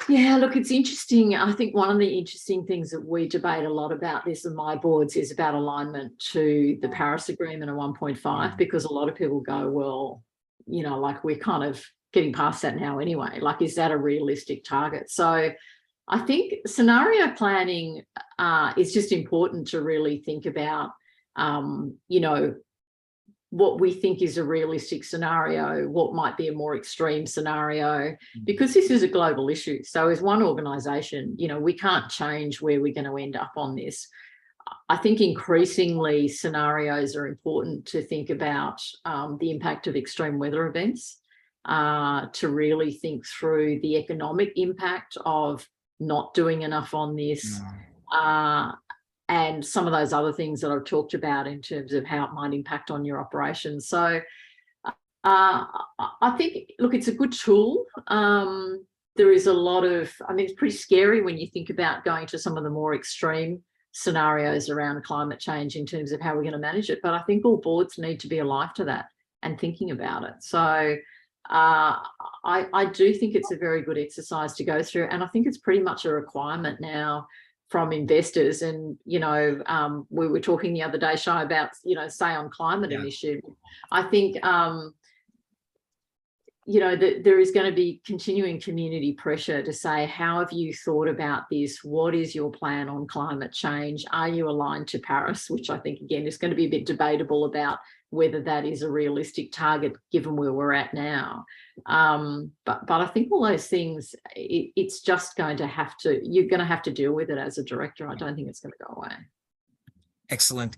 Yeah, look, it's interesting. I think one of the interesting things that we debate a lot about this in my boards is about alignment to the Paris Agreement of 1.5, because a lot of people go, well, like we're kind of getting past that now anyway. Like, is that a realistic target? So I think scenario planning is just important to really think about, what we think is a realistic scenario, what might be a more extreme scenario, because this is a global issue. So as one organisation, we can't change where we're going to end up on this. I think increasingly scenarios are important to think about the impact of extreme weather events, to really think through the economic impact of not doing enough on this, and some of those other things that I've talked about in terms of how it might impact on your operations. So I think, look, it's a good tool. There is a lot of, it's pretty scary when you think about going to some of the more extreme scenarios around climate change in terms of how we're going to manage it. But I think all boards need to be alive to that and thinking about it. So I do think it's a very good exercise to go through, and I think it's pretty much a requirement now from investors. And we were talking the other day, Shai, about say on climate initiative. I think that there is going to be continuing community pressure to say, how have you thought about this? What is your plan on climate change? Are you aligned to Paris? Which I think, again, is going to be a bit debatable about whether that is a realistic target given where we're at now. But I think all those things, it's just going to have to, you're going to have to deal with it as a director. I don't think it's going to go away. Excellent.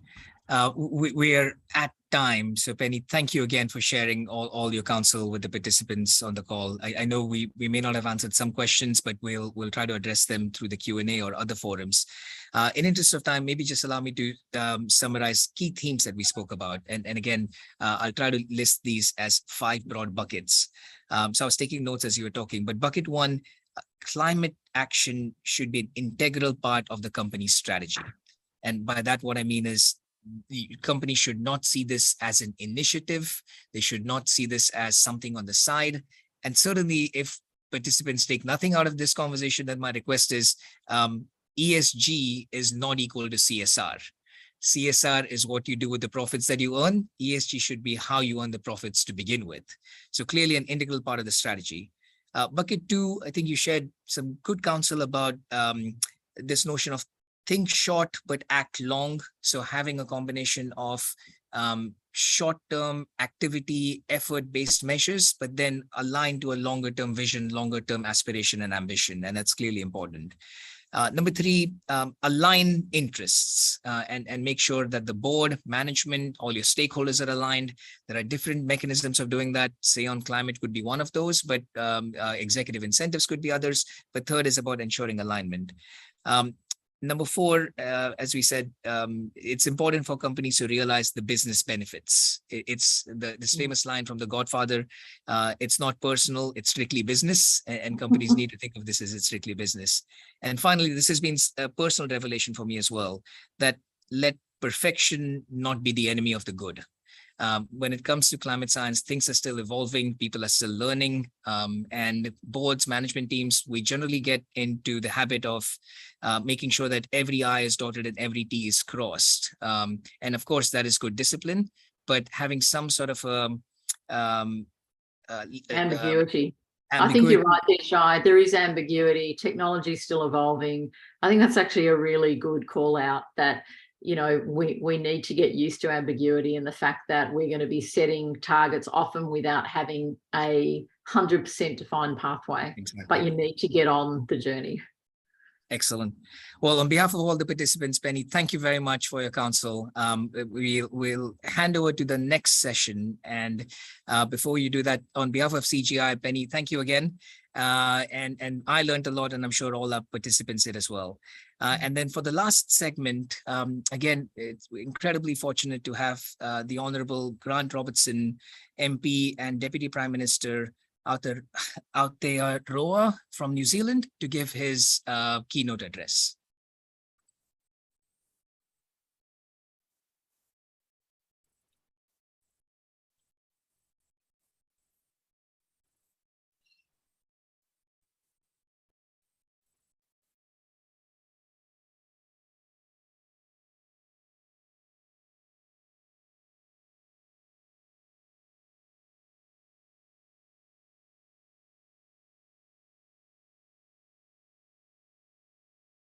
We are at time. So Penny, thank you again for sharing all your counsel with the participants on the call. I know we may not have answered some questions, but we'll try to address them through the Q&A or other forums. In interest of time, maybe just allow me to summarize key themes that we spoke about. And again, I'll try to list these as 5 broad buckets. So I was taking notes as you were talking, but bucket 1, climate action should be an integral part of the company's strategy. And by that, what I mean is the company should not see this as an initiative. They should not see this as something on the side. And certainly if participants take nothing out of this conversation, then my request is ESG is not equal to CSR. CSR is what you do with the profits that you earn. ESG should be how you earn the profits to begin with. So clearly an integral part of the strategy. Bucket 2, I think you shared some good counsel about this notion of think short but act long. So having a combination of short-term activity, effort-based measures, but then aligned to a longer-term vision, longer-term aspiration and ambition. And that's clearly important. Number three, align interests and make sure that the board, management, all your stakeholders are aligned. There are different mechanisms of doing that. Say on climate could be one of those, but executive incentives could be others. But third is about ensuring alignment. Number four, as we said, it's important for companies to realize the business benefits. It's this famous line from The Godfather, it's not personal, it's strictly business, and companies need to think of this as it's strictly business. And finally, this has been a personal revelation for me as well, that let perfection not be the enemy of the good. When it comes to climate science, things are still evolving, people are still learning, and boards, management teams, we generally get into the habit of making sure that every I is dotted and every T is crossed. And of course, that is good discipline, but having some sort of ambiguity. I think you're right there, Shai. There is ambiguity. Technology is still evolving. I think that's actually a really good call out, that we need to get used to ambiguity and the fact that we're going to be setting targets often without having a 100% defined pathway. Exactly. But you need to get on the journey. Excellent. Well, on behalf of all the participants, Penny, thank you very much for your counsel. We'll hand over to the next session. And before you do that, on behalf of CGI, Penny, thank you again. And I learned a lot, and I'm sure all our participants did as well. And then for the last segment, again, it's incredibly fortunate to have the Honorable Grant Robertson, MP and Deputy Prime Minister Aotearoa from New Zealand, to give his keynote address.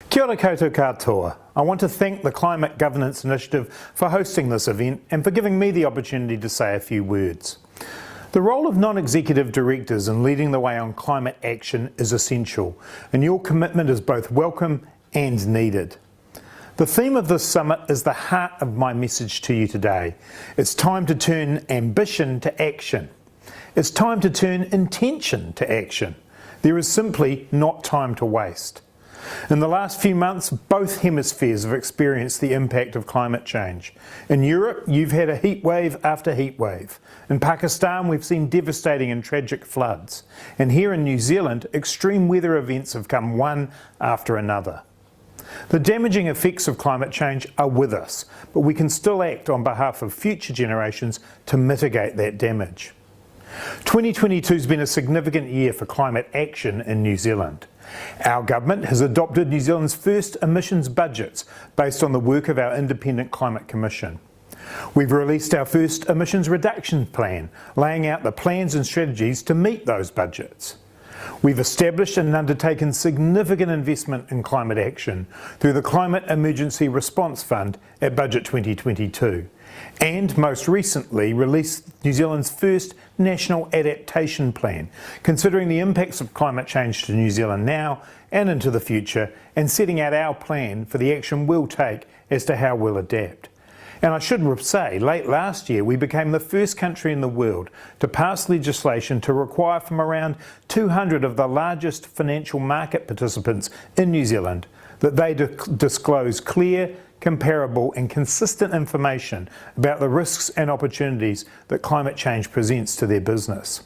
Kia ora koutou katoa. I want to thank the Climate Governance Initiative for hosting this event and for giving me the opportunity to say a few words. The role of non-executive directors in leading the way on climate action is essential, and your commitment is both welcome and needed. The theme of this summit is the heart of my message to you today. It's time to turn ambition to action. It's time to turn intention to action. There is simply not time to waste. In the last few months, both hemispheres have experienced the impact of climate change. In Europe, you've had a heat wave after heat wave. In Pakistan, we've seen devastating and tragic floods. And here in New Zealand, extreme weather events have come one after another. The damaging effects of climate change are with us, but we can still act on behalf of future generations to mitigate that damage. 2022 has been a significant year for climate action in New Zealand. Our government has adopted New Zealand's first emissions budgets based on the work of our Independent Climate Commission. We've released our first emissions reduction plan, laying out the plans and strategies to meet those budgets. We've established and undertaken significant investment in climate action through the Climate Emergency Response Fund at Budget 2022, and most recently released New Zealand's first National Adaptation Plan, considering the impacts of climate change to New Zealand now and into the future, and setting out our plan for the action we'll take as to how we'll adapt. And I should say, late last year, we became the first country in the world to pass legislation to require from around 200 of the largest financial market participants in New Zealand that they disclose clear, comparable and consistent information about the risks and opportunities that climate change presents to their business.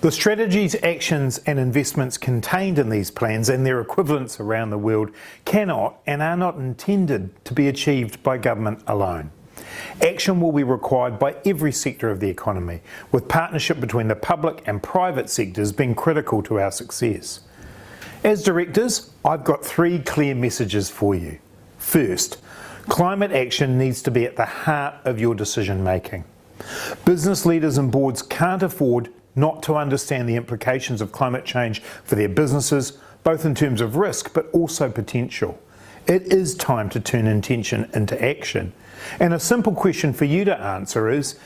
The strategies, actions and investments contained in these plans and their equivalents around the world cannot and are not intended to be achieved by government alone. Action will be required by every sector of the economy, with partnership between the public and private sectors being critical to our success. As directors, I've got three clear messages for you. First, climate action needs to be at the heart of your decision making. Business leaders and boards can't afford not to understand the implications of climate change for their businesses, both in terms of risk but also potential. It is time to turn intention into action. And a simple question for you to answer is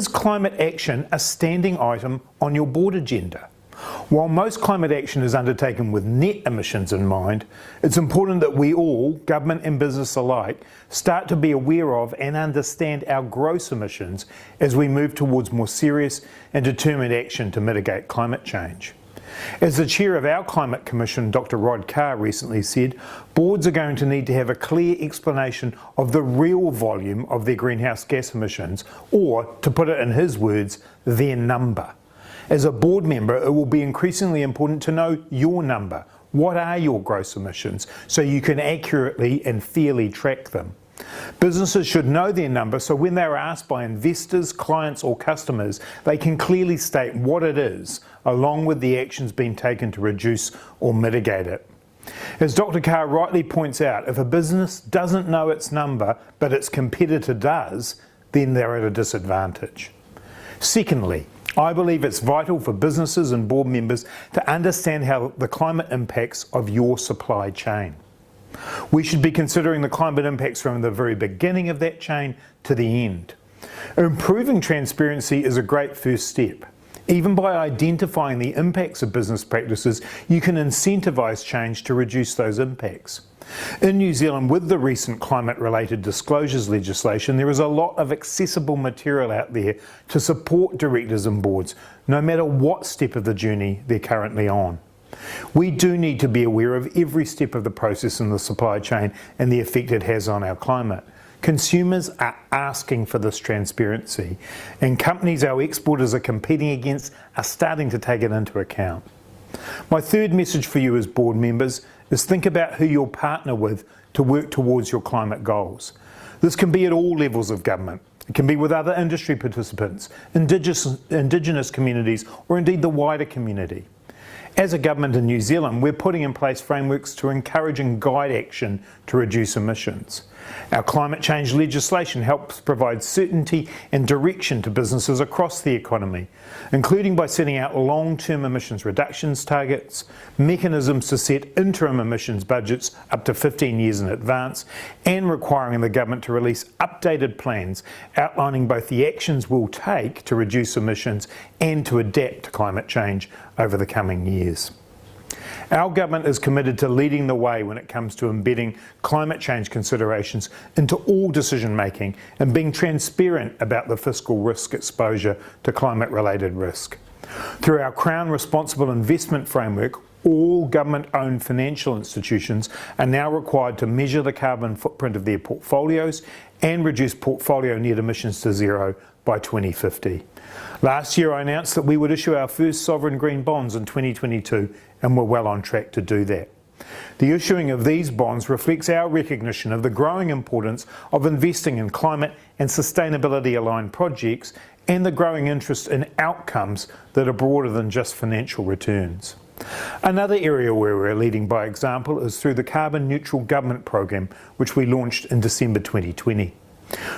climate action a standing item on your board agenda? While most climate action is undertaken with net emissions in mind, it's important that we all, government and business alike, start to be aware of and understand our gross emissions as we move towards more serious and determined action to mitigate climate change. As the chair of our Climate Commission, Dr. Rod Carr, recently said, boards are going to need to have a clear explanation of the real volume of their greenhouse gas emissions, or, to put it in his words, their number. As a board member, it will be increasingly important to know your number. What are your gross emissions, so you can accurately and fairly track them? Businesses should know their number, so when they are asked by investors, clients or customers, they can clearly state what it is, along with the actions being taken to reduce or mitigate it. As Dr. Carr rightly points out, if a business doesn't know its number, but its competitor does, then they're at a disadvantage. Secondly, I believe it's vital for businesses and board members to understand how the climate impacts of your supply chain. We should be considering the climate impacts from the very beginning of that chain to the end. Improving transparency is a great first step. Even by identifying the impacts of business practices, you can incentivise change to reduce those impacts. In New Zealand, with the recent climate-related disclosures legislation, there is a lot of accessible material out there to support directors and boards, no matter what step of the journey they're currently on. We do need to be aware of every step of the process in the supply chain and the effect it has on our climate. Consumers are asking for this transparency, and companies our exporters are competing against are starting to take it into account. My third message for you as board members is think about who you'll partner with to work towards your climate goals. This can be at all levels of government. It can be with other industry participants, Indigenous communities, or indeed the wider community. As a government in New Zealand, we're putting in place frameworks to encourage and guide action to reduce emissions. Our climate change legislation helps provide certainty and direction to businesses across the economy, including by setting out long-term emissions reductions targets, mechanisms to set interim emissions budgets up to 15 years in advance, and requiring the government to release updated plans outlining both the actions we'll take to reduce emissions and to adapt to climate change over the coming years. Our government is committed to leading the way when it comes to embedding climate change considerations into all decision making and being transparent about the fiscal risk exposure to climate-related risk. Through our Crown Responsible Investment Framework, all government-owned financial institutions are now required to measure the carbon footprint of their portfolios and reduce portfolio net emissions to zero by 2050. Last year I announced that we would issue our first sovereign green bonds in 2022, and we're well on track to do that. The issuing of these bonds reflects our recognition of the growing importance of investing in climate and sustainability aligned projects and the growing interest in outcomes that are broader than just financial returns. Another area where we're leading by example is through the Carbon Neutral Government Programme, which we launched in December 2020.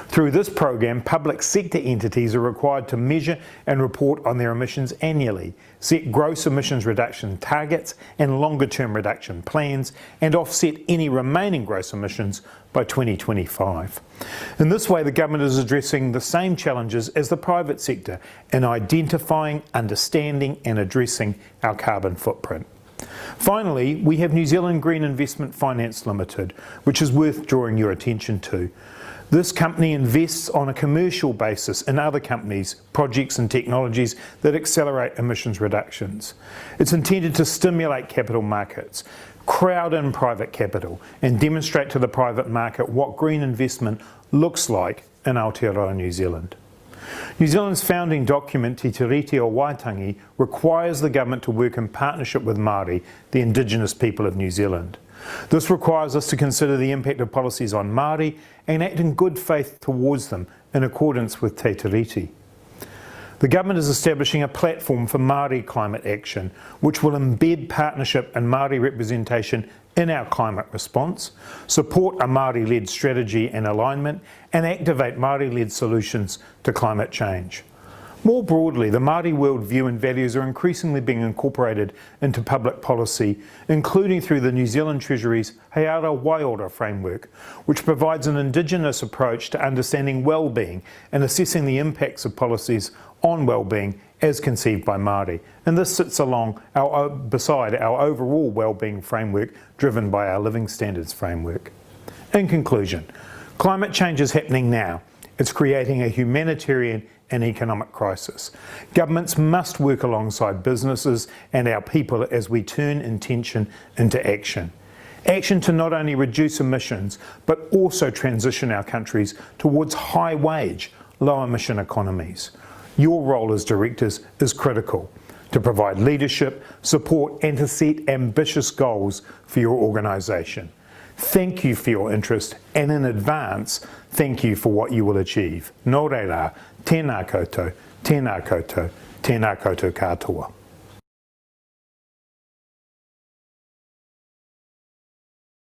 Through this program, public sector entities are required to measure and report on their emissions annually, set gross emissions reduction targets and longer-term reduction plans, and offset any remaining gross emissions by 2025. In this way, the government is addressing the same challenges as the private sector in identifying, understanding and addressing our carbon footprint. Finally, we have New Zealand Green Investment Finance Limited, which is worth drawing your attention to. This company invests on a commercial basis in other companies, projects and technologies that accelerate emissions reductions. It's intended to stimulate capital markets, crowd in private capital and demonstrate to the private market what green investment looks like in Aotearoa New Zealand. New Zealand's founding document, Te Tiriti o Waitangi, requires the government to work in partnership with Māori, the Indigenous people of New Zealand. This requires us to consider the impact of policies on Māori and act in good faith towards them in accordance with Te Tiriti. The government is establishing a platform for Māori climate action, which will embed partnership and Māori representation in our climate response, support a Māori-led strategy and alignment, and activate Māori-led solutions to climate change. More broadly, the Māori worldview and values are increasingly being incorporated into public policy, including through the New Zealand Treasury's He Ara Waiora framework, which provides an Indigenous approach to understanding well-being and assessing the impacts of policies on well-being as conceived by Māori, and this sits beside our overall wellbeing framework driven by our living standards framework. In conclusion, climate change is happening now. It's creating a humanitarian and economic crisis. Governments must work alongside businesses and our people as we turn intention into action. Action to not only reduce emissions, but also transition our countries towards high-wage, low-emission economies. Your role as directors is critical to provide leadership, support and to set ambitious goals for your organisation. Thank you for your interest and in advance, thank you for what you will achieve. Nō reira, tēnā koutou, tēnā koutou, tēnā koutou katoa.